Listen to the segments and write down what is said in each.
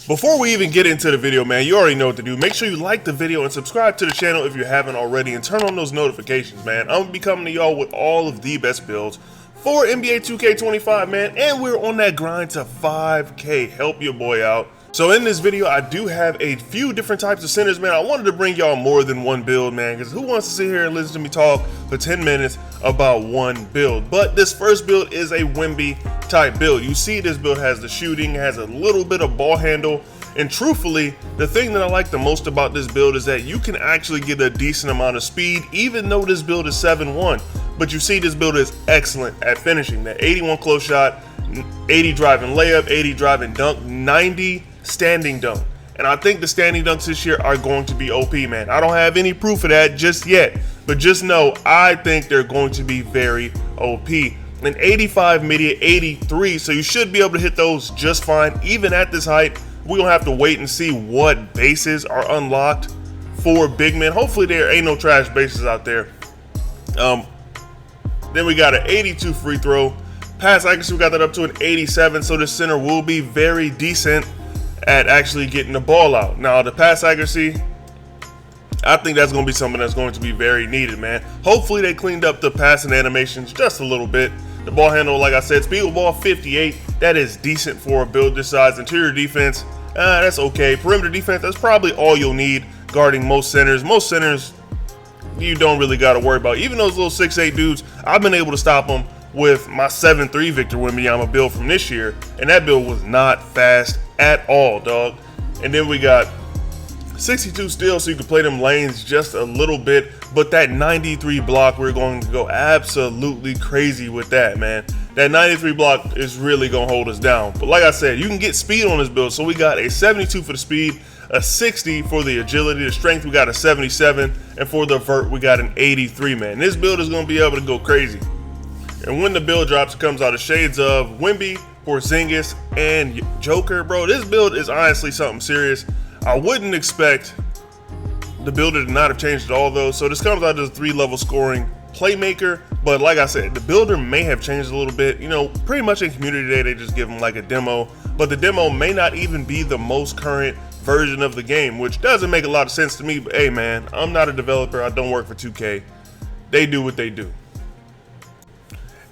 Before we even get into the video, man, you already know what to do. Make sure you like the video and subscribe to the channel if you haven't already, and turn on those notifications, man. I'm gonna be coming to y'all with all of the best builds for NBA 2K25, man, and we're on that grind to 5K. Help your boy out. So in this video, I do have a few different types of centers, man. I wanted to bring y'all more than one build, man, because who wants to sit here and listen to me talk for 10 minutes about one build? But this first build is a Wemby type build. You see this build has the shooting, has a little bit of ball handle, and truthfully, the thing that I like the most about this build is that you can actually get a decent amount of speed, even though this build is 7-1. But you see this build is excellent at finishing. That 81 close shot, 80 driving layup, 80 driving dunk, 90 standing dunk. And I think the standing dunks this year are going to be OP, man. I don't have any proof of that just yet, but just know I think they're going to be very OP. An 85 midi, 83, so you should be able to hit those just fine. Even at this height, we're gonna have to wait and see what bases are unlocked for big men. Hopefully there ain't no trash bases out there. Then we got an 82 free throw. Pass accuracy, we got that up to an 87, so the center will be very decent at actually getting the ball out. Now the pass accuracy, I think that's going to be something that's going to be very needed, man. Hopefully they cleaned up the passing animations just a little bit. The ball handle, like I said, speed of ball 58. That is decent for a build this size. Interior defense, that's okay. Perimeter defense, that's probably all you'll need guarding most centers. Most centers, you don't really got to worry about. Even those little 6'8 dudes, I've been able to stop them with my 7'3 Victor Wembanyama build from this year, and that build was not fast at all, dog. And then we got 62 steals, so you can play them lanes just a little bit, but that 93 block, we're going to go absolutely crazy with that, man. That 93 block is really going to hold us down. But like I said, you can get speed on this build, so we got a 72 for the speed, a 60 for the agility, the strength we got a 77, and for the vert we got an 83, man. This build is going to be able to go crazy. And when the build drops, it comes out of shades of Wemby, Porzingis, and Joker, bro. This build is honestly something serious. I wouldn't expect the builder to not have changed at all, though. So this comes out as a 3-level scoring playmaker. But like I said, the builder may have changed a little bit. You know, pretty much in community day, they just give them like a demo. But the demo may not even be the most current version of the game, which doesn't make a lot of sense to me. But hey, man, I'm not a developer. I don't work for 2K. They do what they do.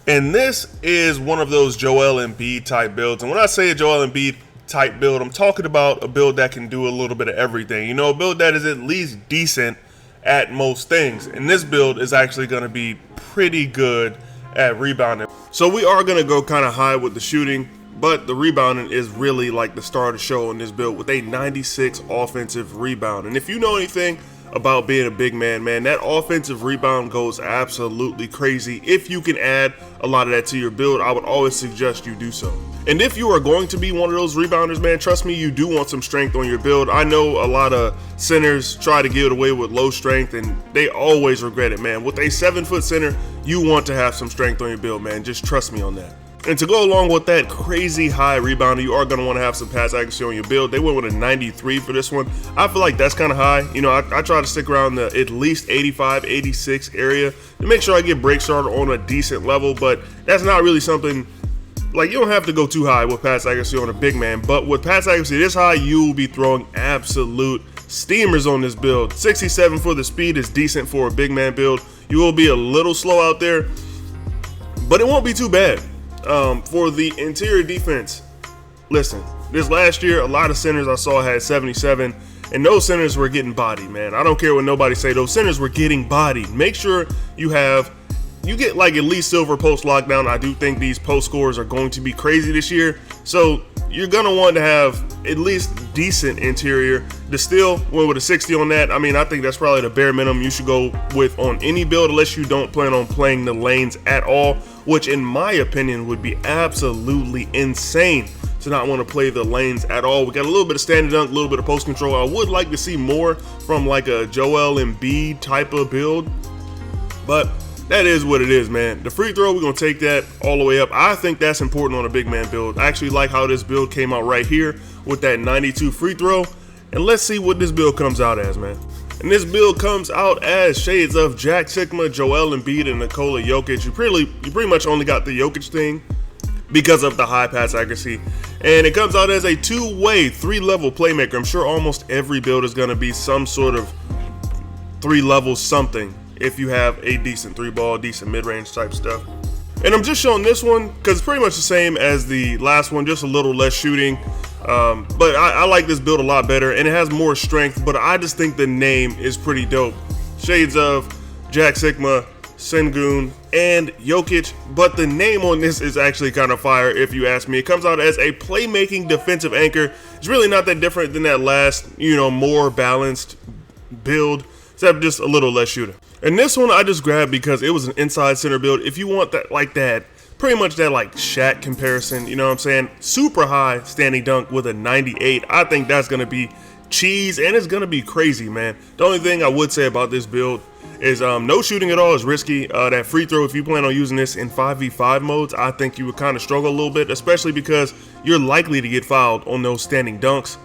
And this is one of those Joel Embiid type builds. And when I say a Joel Embiid type build, I'm talking about a build that can do a little bit of everything. You know, a build that is at least decent at most things. And this build is actually going to be pretty good at rebounding. So we are going to go kind of high with the shooting, but the rebounding is really like the star of the show in this build with a 96 offensive rebound. And if you know anything about being a big man, that offensive rebound goes absolutely crazy. If you can add a lot of that to your build, I would always suggest you do so. And if you are going to be one of those rebounders, man, trust me, you do want some strength on your build. I know a lot of centers try to get away with low strength and they always regret it, man. With a 7-foot center, you want to have some strength on your build, man. Just trust me on that. And to go along with that crazy high rebounder, you are going to want to have some pass accuracy on your build. They went with a 93 for this one. I feel like that's kind of high. You know, I try to stick around the at least 85, 86 area to make sure I get break started on a decent level, but that's not really something, like, you don't have to go too high with pass accuracy on a big man, but with pass accuracy this high, you will be throwing absolute steamers on this build. 67 for the speed is decent for a big man build. You will be a little slow out there, but it won't be too bad. For the interior defense, listen, this last year, a lot of centers I saw had 77, and those centers were getting bodied, man. I don't care what nobody say, those centers were getting bodied. Make sure you get like at least silver post lockdown. I do think these post scores are going to be crazy this year, so you're gonna want to have at least decent interior. The steal went with a 60 on that. I mean, I think that's probably the bare minimum you should go with on any build, unless you don't plan on playing the lanes at all, which in my opinion would be absolutely insane to not want to play the lanes at all. We got a little bit of standing dunk, a little bit of post control. I would like to see more from like a Joel Embiid type of build, but that is what it is, man. The free throw, we're going to take that all the way up. I think that's important on a big man build. I actually like how this build came out right here with that 92 free throw. And let's see what this build comes out as, man. And this build comes out as shades of Jack Sigma, Joel Embiid, and Nikola Jokic. You pretty much only got the Jokic thing because of the high pass accuracy And it comes out as a 2-way, 3-level playmaker. I'm sure almost every build is going to be some sort of 3-level something if you have a decent 3-ball, decent mid-range type stuff. And I'm just showing this one because it's pretty much the same as the last one, just a little less shooting. But I like this build a lot better, and it has more strength, but I just think the name is pretty dope. Shades of Jack Sigma, Sengun, and Jokic, but the name on this is actually kind of fire if you ask me. It comes out as a playmaking defensive anchor. It's really not that different than that last, more balanced build, except just a little less shooting. And this one I just grabbed because it was an inside center build. If you want that, like that, pretty much that like Shaq comparison, you know what I'm saying? Super high standing dunk with a 98. I think that's going to be cheese, and it's going to be crazy, man. The only thing I would say about this build is no shooting at all is risky. That free throw, if you plan on using this in 5v5 modes, I think you would kind of struggle a little bit, especially because you're likely to get fouled on those standing dunks.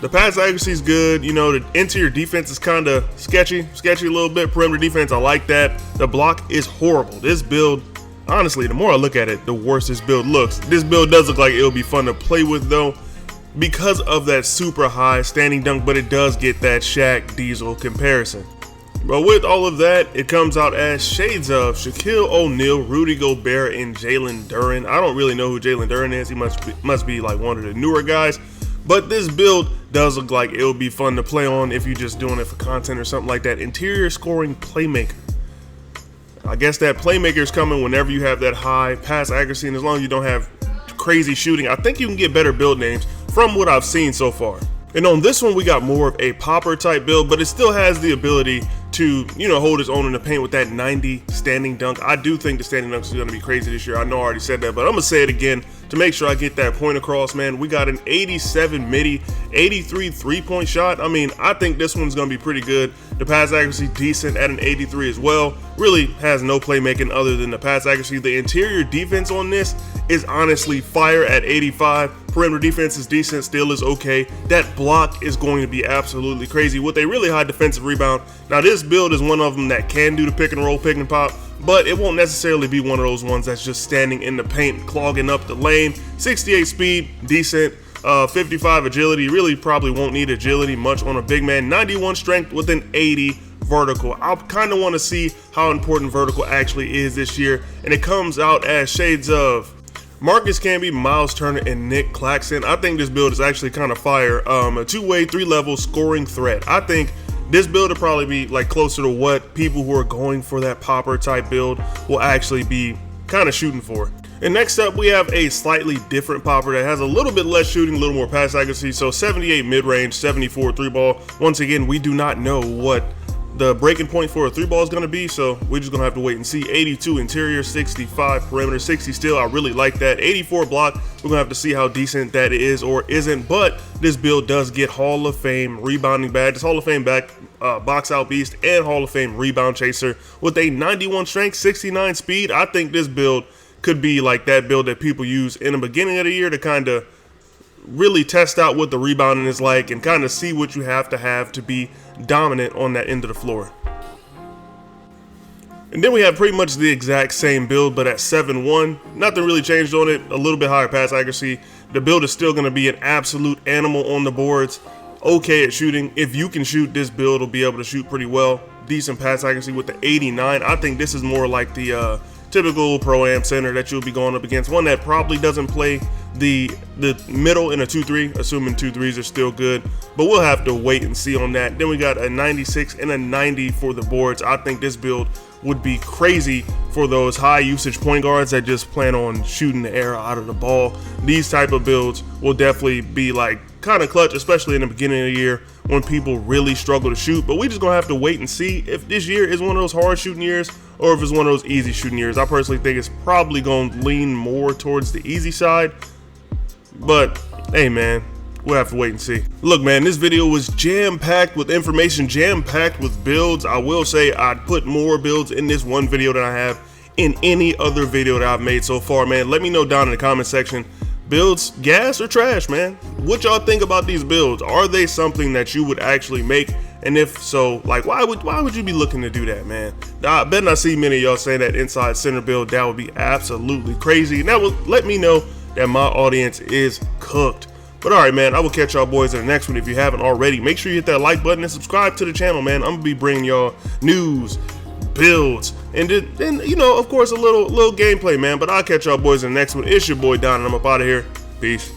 The pass accuracy is good. The interior defense is kind of sketchy a little bit. Perimeter defense, I like that. The block is horrible. This build, honestly, the more I look at it, the worse this build looks. This build does look like it'll be fun to play with, though, because of that super high standing dunk, but it does get that Shaq Diesel comparison. But with all of that, it comes out as shades of Shaquille O'Neal, Rudy Gobert, and Jalen Duren. I don't really know who Jalen Duren is. He must be like one of the newer guys. But this build does look like it'll be fun to play on if you're just doing it for content or something like that. Interior scoring playmaker. I guess that playmaker is coming whenever you have that high pass accuracy, and as long as you don't have crazy shooting, I think you can get better build names from what I've seen so far. And on this one, we got more of a popper type build, but it still has the ability to, hold its own in the paint with that 90 standing dunk. I do think the standing dunk is going to be crazy this year. I know I already said that, but I'm going to say it again to make sure I get that point across, man. We got an 87 midi, 83 3-point shot. I mean, I think this one's going to be pretty good. The pass accuracy decent at an 83 as well. Really has no playmaking other than the pass accuracy. The interior defense on this is honestly fire at 85. Perimeter defense is decent, still is okay. That block is going to be absolutely crazy with a really high defensive rebound. Now this build is one of them that can do the pick and roll, pick and pop, but it won't necessarily be one of those ones that's just standing in the paint, clogging up the lane. 68 speed, decent. 55 agility, really probably won't need agility much on a big man. 91 strength with an 80 vertical. I kind of want to see how important vertical actually is this year, and it comes out as shades of Marcus Camby, Miles Turner, and Nick Claxton. I think this build is actually kind of fire. A 2-way, 3-level scoring threat. I think this build will probably be like closer to what people who are going for that popper type build will actually be kind of shooting for. And next up, we have a slightly different popper that has a little bit less shooting, a little more pass accuracy. So 78 mid-range, 74 3-ball. Once again, we do not know what the breaking point for a 3-ball is going to be, so we're just going to have to wait and see. 82 interior, 65 perimeter, 60 still. I really like that. 84 block. We're going to have to see how decent that is or isn't, but this build does get Hall of Fame rebounding badges, Hall of Fame box out beast, and Hall of Fame rebound chaser with a 91 strength, 69 speed. I think this build could be like that build that people use in the beginning of the year to kind of really test out what the rebounding is like and kind of see what you have to be dominant on that end of the floor. And then we have pretty much the exact same build, but at 7-1. Nothing really changed on it. A little bit higher pass accuracy. The build is still going to be an absolute animal on the boards. Okay at shooting. If you can shoot, this build will be able to shoot pretty well. Decent pass accuracy with the 89. I think this is more like the typical pro-am center that you'll be going up against. One that probably doesn't play the middle in a 2-3, assuming 2-3s are still good, but we'll have to wait and see on that. Then we got a 96 and a 90 for the boards. I think this build would be crazy for those high usage point guards that just plan on shooting the air out of the ball. These type of builds will definitely be like kind of clutch, especially in the beginning of the year when people really struggle to shoot. But we just gonna have to wait and see if this year is one of those hard shooting years or if it's one of those easy shooting years. I personally think it's probably gonna lean more towards the easy side, but hey man, we'll have to wait and see. Look man, this video was jam-packed with information, jam-packed with builds. I will say I'd put more builds in this one video than I have in any other video that I've made so far, man. Let me know down in the comment section. Builds, gas or trash, man? What y'all think about these builds? Are they something that you would actually make? And if so, like, why would you be looking to do that, man? I bet not see many of y'all saying that inside center build. That would be absolutely crazy. And that would let me know that my audience is cooked. But all right, man, I will catch y'all boys in the next one. If you haven't already, make sure you hit that like button and subscribe to the channel, man. I'm gonna be bringing y'all news, builds, and then you know, of course, a little gameplay, man. But I'll catch y'all boys in the next one. It's your boy Don, and I'm up out of here. Peace.